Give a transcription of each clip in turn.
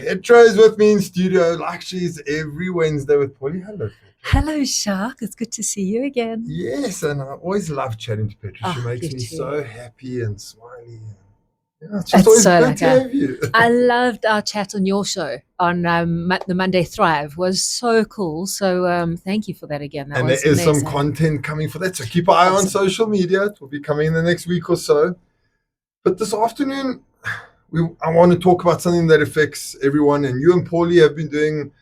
Petra is with me in studio like she is every Wednesday with Polly. Hello, Petra. Hello, Jacques. It's good to see you again. Yes, and I always love chatting to Petra. She Oh, makes you me too. so happy and smiley. Yeah, it's just It's always so good like to have you. I loved our chat on your show on the Monday Thrive. Was so cool. So thank you for that again. That And there was is some amazing. content coming for that. So keep an eye on Awesome. social media. It will be coming in the next week or so. But this afternoon, I want to talk about something that affects everyone. And you and Paulie have been doing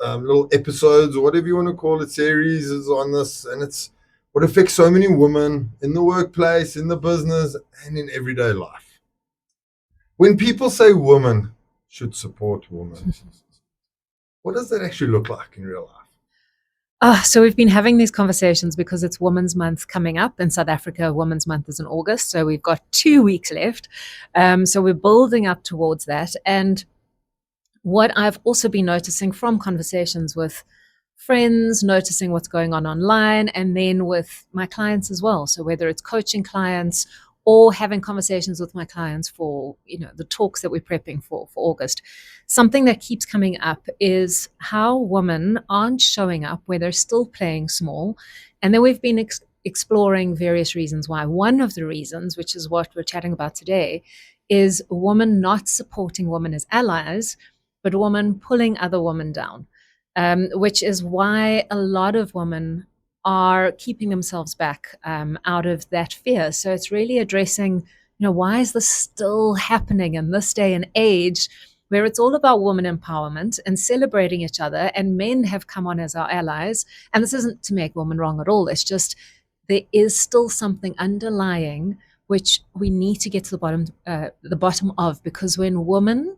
little episodes or whatever you want to call it, series is on this. And it's what affects so many women in the workplace, in the business, and in everyday life. When people say women should support women, what does that actually look like in real life? So we've been having these conversations because it's Women's Month coming up in South Africa. Women's Month is in August, so we've got 2 weeks left. So we're building up towards that. And what I've also been noticing from conversations with friends, noticing what's going on online, and then with my clients as well. So whether it's coaching clients or having conversations with my clients for the talks that we're prepping for August, something that keeps coming up is how women aren't showing up where they're still playing small. And then we've been exploring various reasons why. One of the reasons, which is what we're chatting about today, is women not supporting women as allies, but women pulling other women down, which is why a lot of women are keeping themselves back out of that fear. So it's really addressing, why is this still happening in this day and age where it's all about women empowerment and celebrating each other, and men have come on as our allies. And this isn't to make women wrong at all. It's just there is still something underlying which we need to get to the bottom of, because when women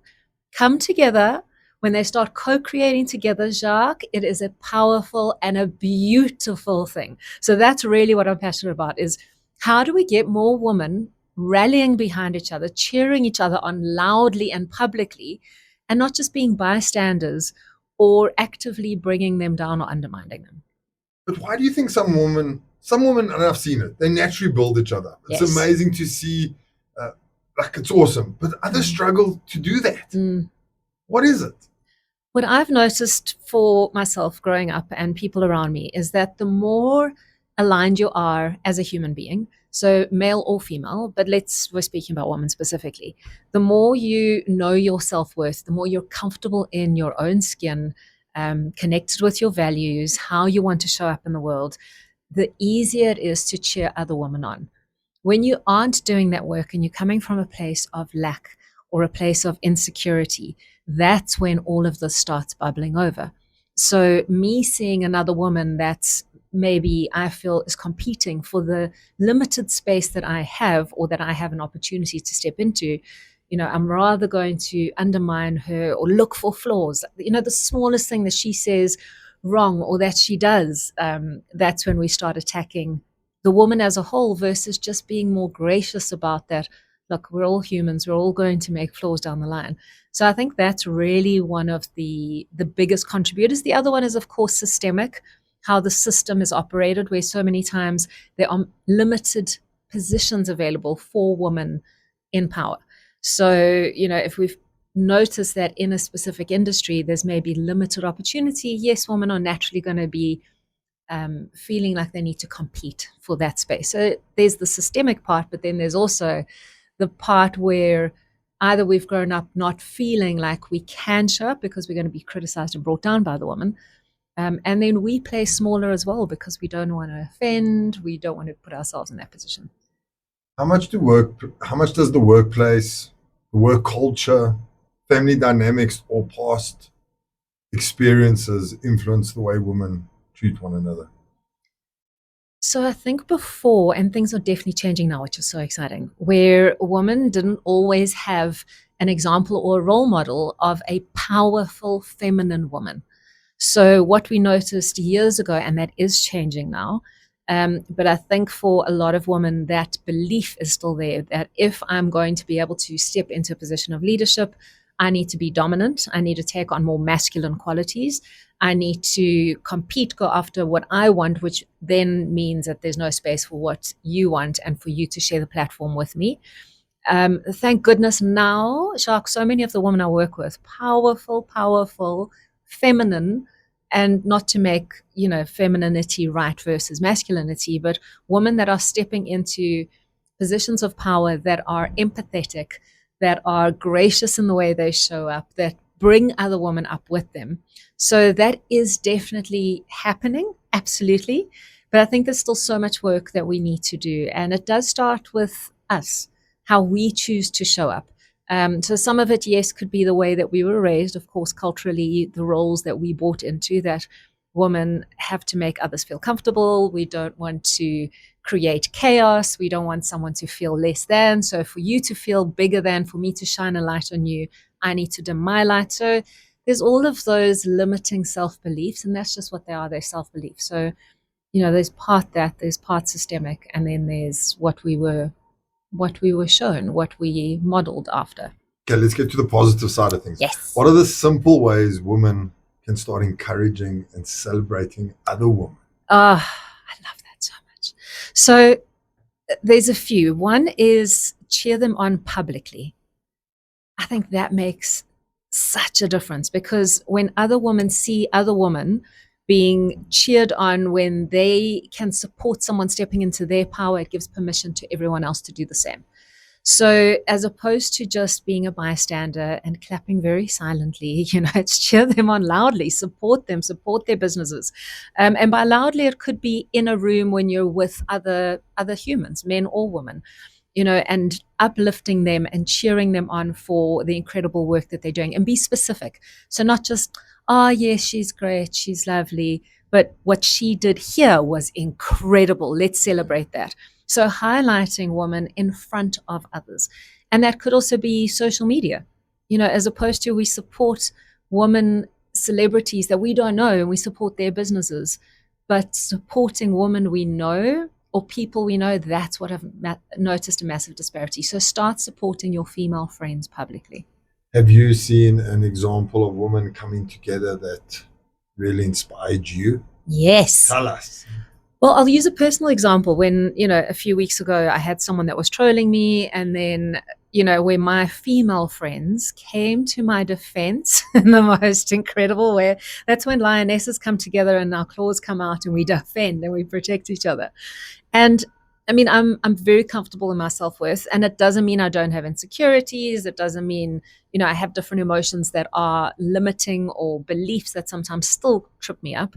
come together, when they start co-creating together, Jacques, it is a powerful and a beautiful thing. So that's really what I'm passionate about, is how do we get more women rallying behind each other, cheering each other on loudly and publicly, and not just being bystanders or actively bringing them down or undermining them. But why do you think some women, and I've seen it, they naturally build each other up? It's Yes. amazing to see, it's awesome. But others struggle to do that. What is it? What I've noticed for myself growing up and people around me is that the more aligned you are as a human being, so male or female, but we're speaking about women specifically, the more you know your self-worth, the more you're comfortable in your own skin, connected with your values, how you want to show up in the world, the easier it is to cheer other women on. When you aren't doing that work and you're coming from a place of lack or a place of insecurity, that's when all of this starts bubbling over. So me seeing another woman that's maybe I feel is competing for the limited space that I have, or that I have an opportunity to step into, I'm rather going to undermine her or look for flaws. The smallest thing that she says wrong or that she does, that's when we start attacking the woman as a whole, versus just being more gracious about that. Look, we're all humans. We're all going to make flaws down the line. So I think that's really one of the biggest contributors. The other one is, of course, systemic, how the system is operated, where so many times there are limited positions available for women in power. So, if we've noticed that in a specific industry, there's maybe limited opportunity, yes, women are naturally going to be feeling like they need to compete for that space. So there's the systemic part, but then there's also the part where either we've grown up not feeling like we can show up because we're going to be criticized and brought down by the woman. And then we play smaller as well because we don't want to offend. We don't want to put ourselves in that position. How much does the workplace, the work culture, family dynamics, or past experiences influence the way women treat one another? So I think before, and things are definitely changing now, which is so exciting, where women didn't always have an example or a role model of a powerful feminine woman. So what we noticed years ago, and that is changing now, but I think for a lot of women, that belief is still there, that if I'm going to be able to step into a position of leadership, I need to be dominant. I need to take on more masculine qualities. I need to compete, go after what I want, which then means that there's no space for what you want and for you to share the platform with me. Thank goodness now, Jacques, so many of the women I work with, powerful, feminine, and not to make, femininity right versus masculinity, but women that are stepping into positions of power that are empathetic, that are gracious in the way they show up, that bring other women up with them. So that is definitely happening, absolutely. But I think there's still so much work that we need to do. And it does start with us, how we choose to show up. So some of it, yes, could be the way that we were raised, of course, culturally, the roles that we bought into, that women have to make others feel comfortable. We don't want to create chaos. We don't want someone to feel less than. So for you to feel bigger than, for me to shine a light on you, I need to dim my light. So there's all of those limiting self-beliefs, and that's just what they are, they're self-beliefs. So, there's part systemic, and then there's what we were shown, what we modeled after. Okay, let's get to the positive side of things. Yes. What are the simple ways women can start encouraging and celebrating other women? I love that so much. So there's a few. One is cheer them on publicly. I think that makes such a difference, because when other women see other women being cheered on, when they can support someone stepping into their power, it gives permission to everyone else to do the same. So as opposed to just being a bystander and clapping very silently, it's cheer them on loudly, support them, support their businesses. And by loudly, it could be in a room when you're with other humans, men or women, and uplifting them and cheering them on for the incredible work that they're doing, and be specific. So not just, oh, yes, she's great, she's lovely, but what she did here was incredible. Let's celebrate that. So highlighting women in front of others. And that could also be social media, as opposed to we support women celebrities that we don't know and we support their businesses, but supporting women we know or people we know, that's what I've noticed a massive disparity. So start supporting your female friends publicly. Have you seen an example of women coming together that really inspired you? Yes. Tell us. Well, I'll use a personal example. When, a few weeks ago, I had someone that was trolling me, and then, where my female friends came to my defense in the most incredible way. That's when lionesses come together and our claws come out and we defend and we protect each other. And I mean, I'm very comfortable in my self-worth, and it doesn't mean I don't have insecurities. It doesn't mean, I have different emotions that are limiting, or beliefs that sometimes still trip me up.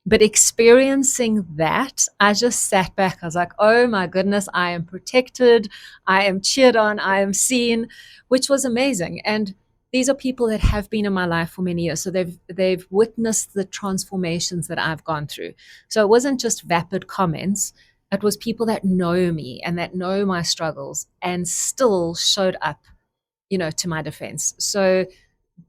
But experiencing that, I just sat back. I was like, oh my goodness, I am protected. I am cheered on. I am seen, which was amazing. And these are people that have been in my life for many years. So they've witnessed the transformations that I've gone through. So it wasn't just vapid comments. It was people that know me and that know my struggles and still showed up, to my defense. So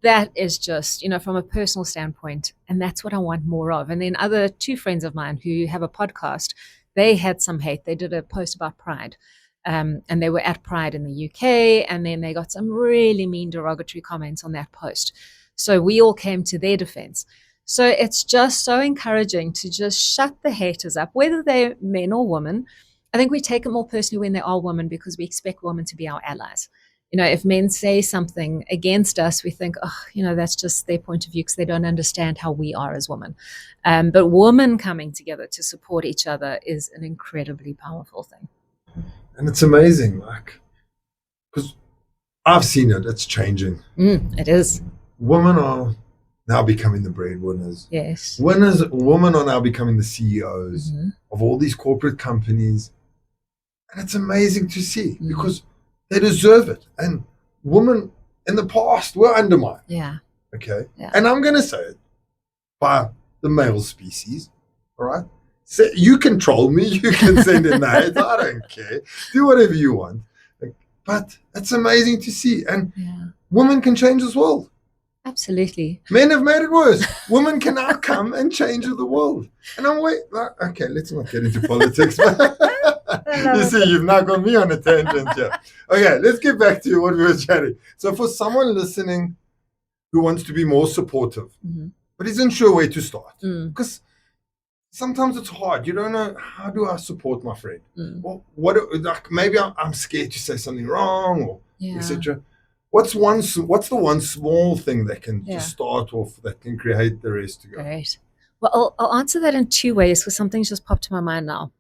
that is just, from a personal standpoint, and that's what I want more of. And then other two friends of mine who have a podcast, they had some hate. They did a post about Pride, and they were at Pride in the UK, and then they got some really mean derogatory comments on that post. So we all came to their defense. So it's just so encouraging to just shut the haters up, whether they're men or women. I think we take it more personally when they are women, because we expect women to be our allies. If men say something against us, we think, that's just their point of view, because they don't understand how we are as women. But women coming together to support each other is an incredibly powerful thing. And it's amazing, because I've seen it. It's changing. It is. Women are now becoming the breadwinners. Yes. Women are now becoming the CEOs of all these corporate companies. And it's amazing to see, because they deserve it. And women in the past were undermined. Yeah. Okay. Yeah. And I'm going to say it, by the male species. All right. So you can troll me. You can send in the hate. I don't care. Do whatever you want. But it's amazing to see. And women can change this world. Absolutely. Men have made it worse. Women can now come and change the world. And okay, let's not get into politics. You see, you've now got me on a tangent here. Okay, let's get back to what we were chatting. So for someone listening who wants to be more supportive, but isn't sure where to start, because sometimes it's hard. You don't know, how do I support my friend? Mm. Well, like maybe I'm scared to say something wrong, or Yeah. etc. What's the one small thing that can Yeah. just start off that can create the rest to go? Great. Well, I'll answer that in two ways because something's just popped to my mind now.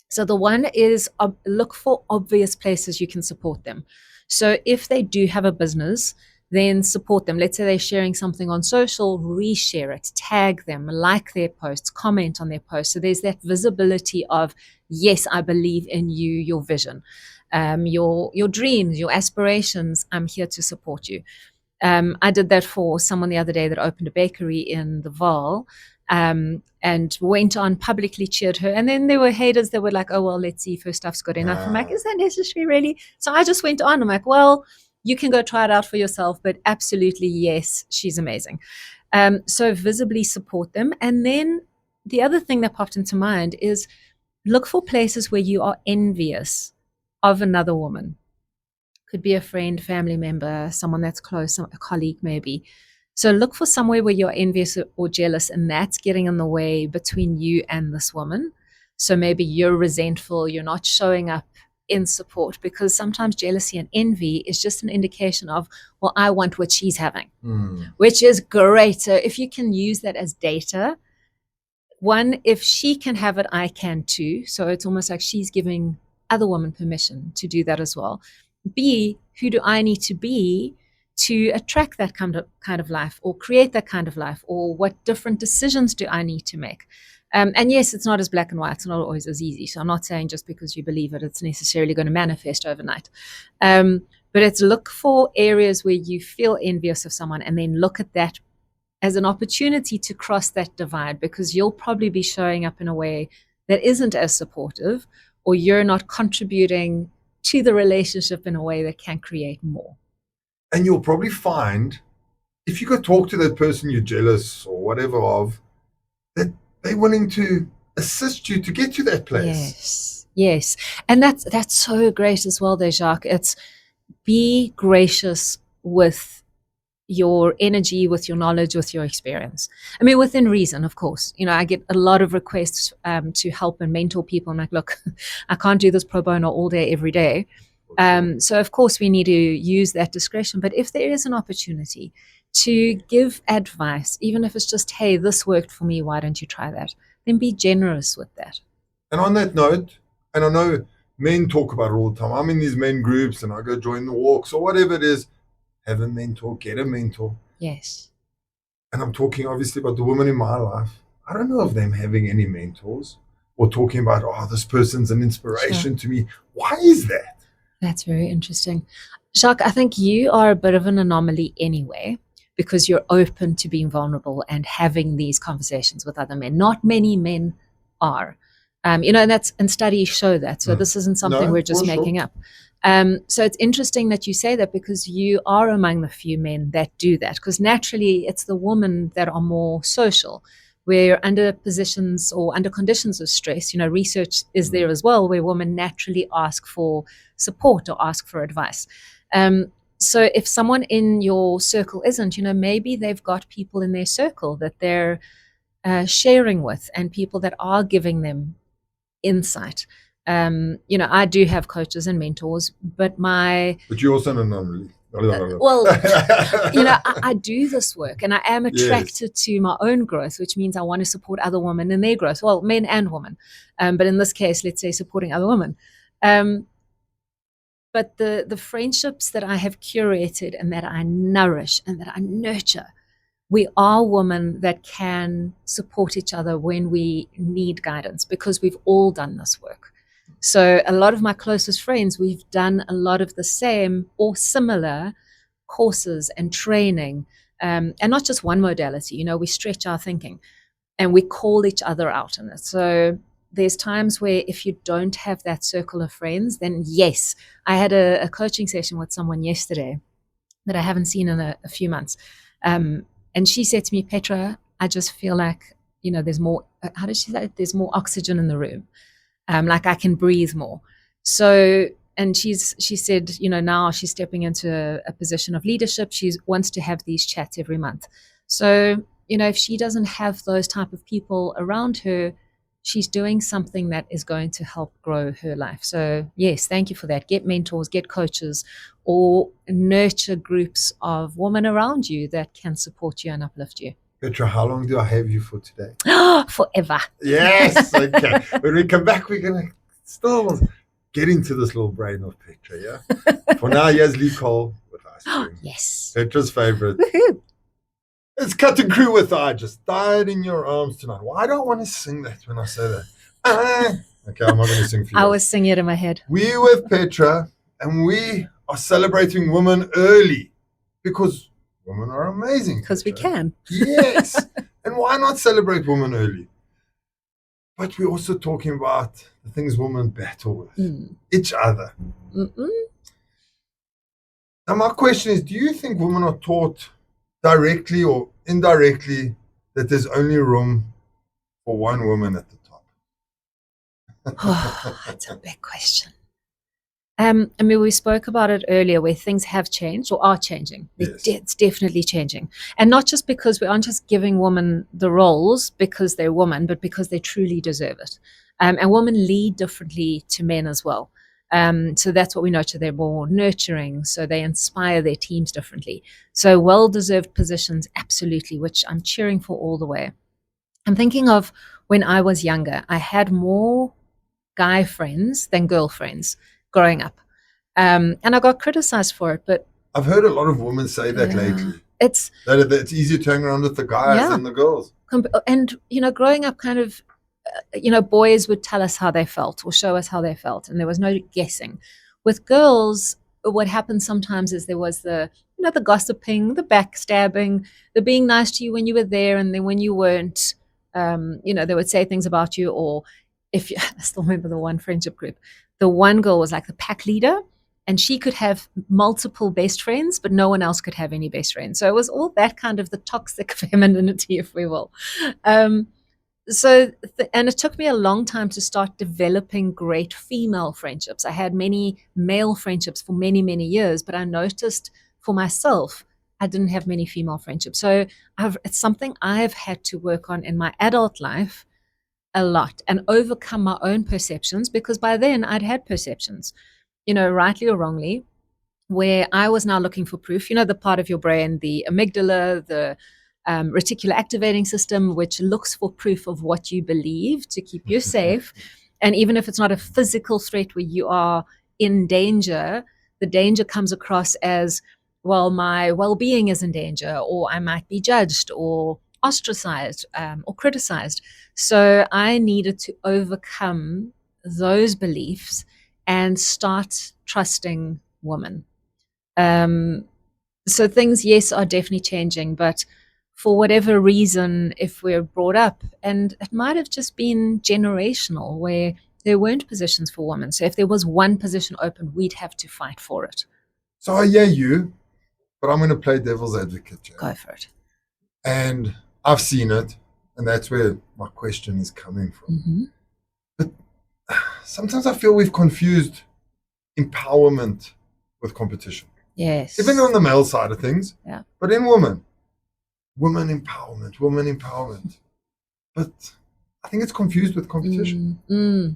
So the one is look for obvious places you can support them. So if they do have a business, then support them. Let's say they're sharing something on social, reshare it, tag them, like their posts, comment on their posts. So there's that visibility of, yes, I believe in you, your vision, your dreams, your aspirations. I'm here to support you. I did that for someone the other day that opened a bakery in the Vaal, and went on publicly cheered her. And then there were haters that were like, oh, well, let's see if her stuff's good enough. I'm like, is that necessary, really? So I just went on. I'm like, well, you can go try it out for yourself, but absolutely, yes, she's amazing. So visibly support them. And then the other thing that popped into mind is look for places where you are envious of another woman. Could be a friend, family member, someone that's close, a colleague maybe. So look for somewhere where you're envious or jealous, and that's getting in the way between you and this woman. So maybe you're resentful, you're not showing up in support, because sometimes jealousy and envy is just an indication of, well, I want what she's having, which is great. So if you can use that as data, one, if she can have it, I can too. So it's almost like she's giving other women permission to do that as well. B, who do I need to be to attract that kind of life, or create that kind of life, or what different decisions do I need to make? And yes, it's not as black and white. It's not always as easy. So I'm not saying just because you believe it, it's necessarily going to manifest overnight. But it's look for areas where you feel envious of someone, and then look at that as an opportunity to cross that divide, because you'll probably be showing up in a way that isn't as supportive, or you're not contributing to the relationship in a way that can create more. And you'll probably find, if you go talk to that person you're jealous or whatever of, that they're willing to assist you to get to that place. Yes. And that's so great as well there, Jacques. It's be gracious with your energy, with your knowledge, with your experience. I mean, within reason, of course. You know, I get a lot of requests to help and mentor people. I'm like, look, I can't do this pro bono all day, every day. So of course we need to use that discretion. But if there is an opportunity to give advice, even if it's just, hey, this worked for me, why don't you try that? Then be generous with that. And on that note, and I know men talk about it all the time. I'm in these men groups and I go join the walks or whatever it is. Have a mentor, get a mentor. Yes. And I'm talking obviously about the women in my life. I don't know of them having any mentors or talking about, oh, this person's an inspiration to me. Why is that? That's very interesting. Jacques, I think you are a bit of an anomaly anyway, because you're open to being vulnerable and having these conversations with other men. Not many men are. And studies show that. So this isn't something we're just making up. So it's interesting that you say that, because you are among the few men that do that, because naturally it's the women that are more social. We're under positions or under conditions of stress. You know, research is there as well, where women naturally ask for support or ask for advice. So if someone in your circle isn't, maybe they've got people in their circle that they're sharing with, and people that are giving them insight. I do have coaches and mentors, but you're also an anomaly. I do this work, and I am attracted to my own growth, which means I want to support other women in their growth. Well, men and women, but in this case, let's say supporting other women. But the friendships that I have curated and that I nourish and that I nurture, we are women that can support each other when we need guidance, because we've all done this work. So a lot of my closest friends, we've done a lot of the same or similar courses and training, and not just one modality. We stretch our thinking and we call each other out in it. So there's times where if you don't have that circle of friends, then yes, I had a coaching session with someone yesterday that I haven't seen in a few months. And she said to me, Petra, I just feel like, there's more, how did she say it? There's more oxygen in the room. Like I can breathe more. So, and she said, now she's stepping into a position of leadership. She wants to have these chats every month. So, if she doesn't have those type of people around her, she's doing something that is going to help grow her life. So yes, thank you for that. Get mentors, get coaches, or nurture groups of women around you that can support you and uplift you. Petra, how long do I have you for today? Forever. Yes. Okay. When we come back, we're going to still get into this little brain of Petra, yeah? For now, here's Lee Cole with ice cream. Yes. Petra's favorite. Woohoo. It's Cut and Crew with I Just Died in Your Arms Tonight. Why do I want to sing that when I say that? Okay, I'm not going to sing for you. I was singing it in my head. We with Petra, and we are celebrating women early because women are amazing. Because we Petra. can. Yes. And why not celebrate women early? But we're also talking about the things women battle with, each other. Mm-mm. Now, my question is, do you think women are taught directly or indirectly that there's only room for one woman at the top? Oh, that's a big question. I mean, we spoke about it earlier where things have changed or are changing. Yes. It's definitely changing. And not just because we aren't just giving women the roles because they're women, but because they truly deserve it. And women lead differently to men as well. So that's what we nurture. They're more nurturing, so they inspire their teams differently. So well-deserved positions, absolutely, which I'm cheering for all the way. I'm thinking of when I was younger, I had more guy friends than girlfriends growing up. And I got criticized for it, but I've heard a lot of women say that lately. It's that it's easier to hang around with the guys than the girls. And, growing up kind of, boys would tell us how they felt or show us how they felt. And there was no guessing. With girls, what happened sometimes is there was the gossiping, the backstabbing, the being nice to you when you were there. And then when you weren't, they would say things about you. Or I still remember the one friendship group, the one girl was like the pack leader. And she could have multiple best friends, but no one else could have any best friends. So it was all that kind of the toxic femininity, if we will. And it took me a long time to start developing great female friendships. I had many male friendships for many, many years, but I noticed for myself, I didn't have many female friendships. So it's something I've had to work on in my adult life a lot and overcome my own perceptions, because by then I'd had perceptions, rightly or wrongly, where I was now looking for proof. The part of your brain, the amygdala, the reticular activating system, which looks for proof of what you believe to keep you safe. And even if it's not a physical threat where you are in danger, the danger comes across as, well, my well-being is in danger, or I might be judged or ostracized or criticized. So I needed to overcome those beliefs and start trusting women. So things, yes, are definitely changing, but for whatever reason, if we're brought up, and it might have just been generational, where there weren't positions for women. So if there was one position open, we'd have to fight for it. So I hear you, but I'm going to play devil's advocate here. Go for it. And I've seen it, and that's where my question is coming from. Mm-hmm. But sometimes I feel we've confused empowerment with competition. Yes. Even on the male side of things. Yeah. But in women empowerment. But I think it's confused with competition.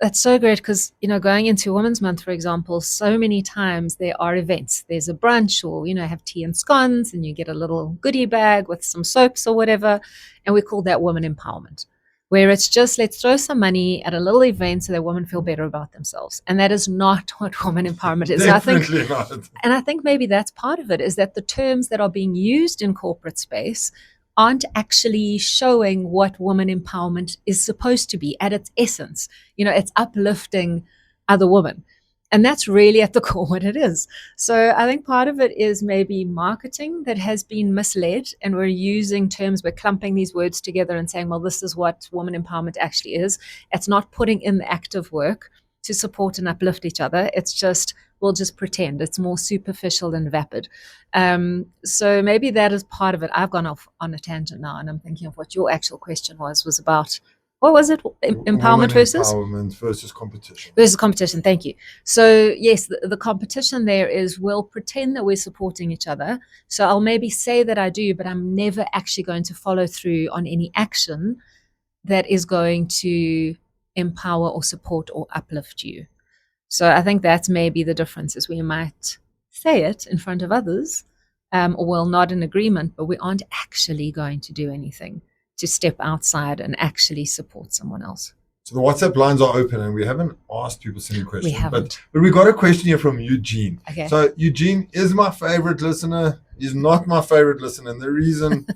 That's so great, because, going into Women's Month, for example, so many times there are events. There's a brunch, or, have tea and scones, and you get a little goodie bag with some soaps or whatever. And we call that women empowerment, where it's just, let's throw some money at a little event so that women feel better about themselves. And that is not what women empowerment is. Definitely not. And I think maybe that's part of it, is that the terms that are being used in corporate space aren't actually showing what woman empowerment is supposed to be at its essence. It's uplifting other women. And that's really at the core what it is. So I think part of it is maybe marketing that has been misled, and we're using terms, we're clumping these words together and saying, well, this is what woman empowerment actually is. It's not putting in the active work to support and uplift each other. It's just, we'll just pretend. It's more superficial and vapid. So maybe that is part of it. I've gone off on a tangent now, and I'm thinking of what your actual question was about. What was it? Empowerment versus competition. Versus competition, thank you. So yes, the competition there is, we'll pretend that we're supporting each other. So I'll maybe say that I do, but I'm never actually going to follow through on any action that is going to empower or support or uplift you. So I think that's maybe the difference, is we might say it in front of others, or we'll nod in agreement, but we aren't actually going to do anything to step outside and actually support someone else. So the WhatsApp lines are open, and we haven't asked people sending questions. We haven't. But we got a question here from Eugene. Okay. So Eugene is my favorite listener. He's not my favorite listener. And the reason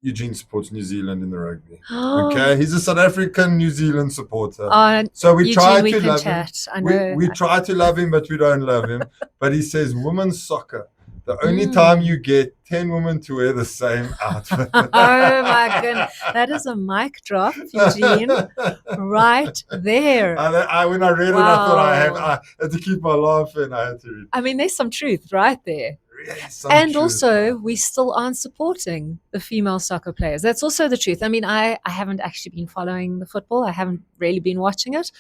Eugene supports New Zealand in the rugby. Okay. He's a South African New Zealand supporter. So we Eugene, try we to can love chat. him. I know. We try to love him, but we don't love him. But he says women's soccer, the only time you get 10 women to wear the same outfit. Oh my goodness. That is a mic drop, Eugene. Right there. When I read it, I thought I had to keep my laugh, and I had to read. I mean, there's some truth right there. Yes, and also, we still aren't supporting the female soccer players. That's also the truth. I mean, I haven't actually been following the football. I haven't really been watching it.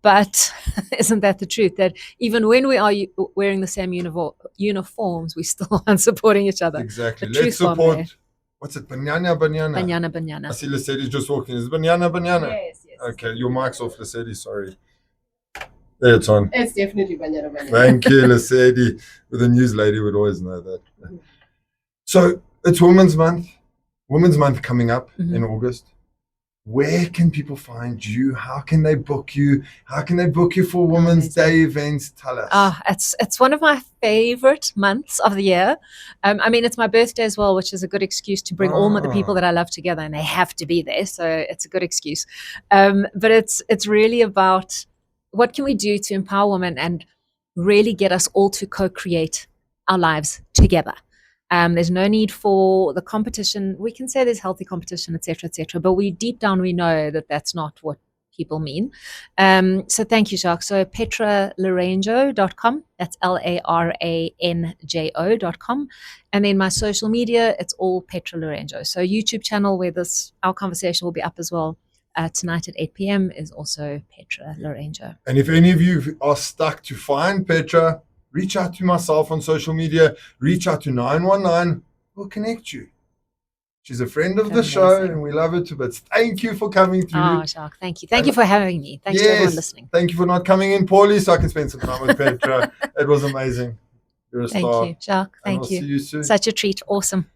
But isn't that the truth? That even when we are wearing the same uniforms, we still aren't supporting each other. Exactly. The Let's support. What's it? Banyana. Banyana. I see Lesedi's just walking. Is it Banyana? Yes. Okay, your mic's off, Lesedi. Sorry. There, it's on. It's definitely Banyana. Thank you, Lesedi. The news lady would always know that. So it's Women's Month. Women's Month coming up in August. Where can people find you? How can they book you? How can they book you for Women's Day events? Tell us. It's one of my favorite months of the year. I mean, it's my birthday as well, which is a good excuse to bring all the people that I love together, and they have to be there. So it's a good excuse. But it's really about what can we do to empower women and really get us all to co-create our lives together. There's no need for the competition. We can say there's healthy competition, et cetera, but deep down we know that that's not what people mean. So thank you, Jacques. So petralaranjo.com, that's LARANJO.com. And then my social media, it's all Petra Laranjo. So YouTube channel where our conversation will be up as well. Tonight at 8 p.m. is also Petra Laranjo. And if any of you are stuck to find Petra, reach out to myself on social media. Reach out to 919. We'll connect you. She's a friend of the show, and we love her too. But thank you for coming through. Oh, Jacques, thank you. Thank you for having me. Thanks to everyone listening. Thank you for not coming in poorly so I can spend some time with Petra. It was amazing. You're a star. Thank you, Jacques. Thank you. See you soon. Such a treat. Awesome.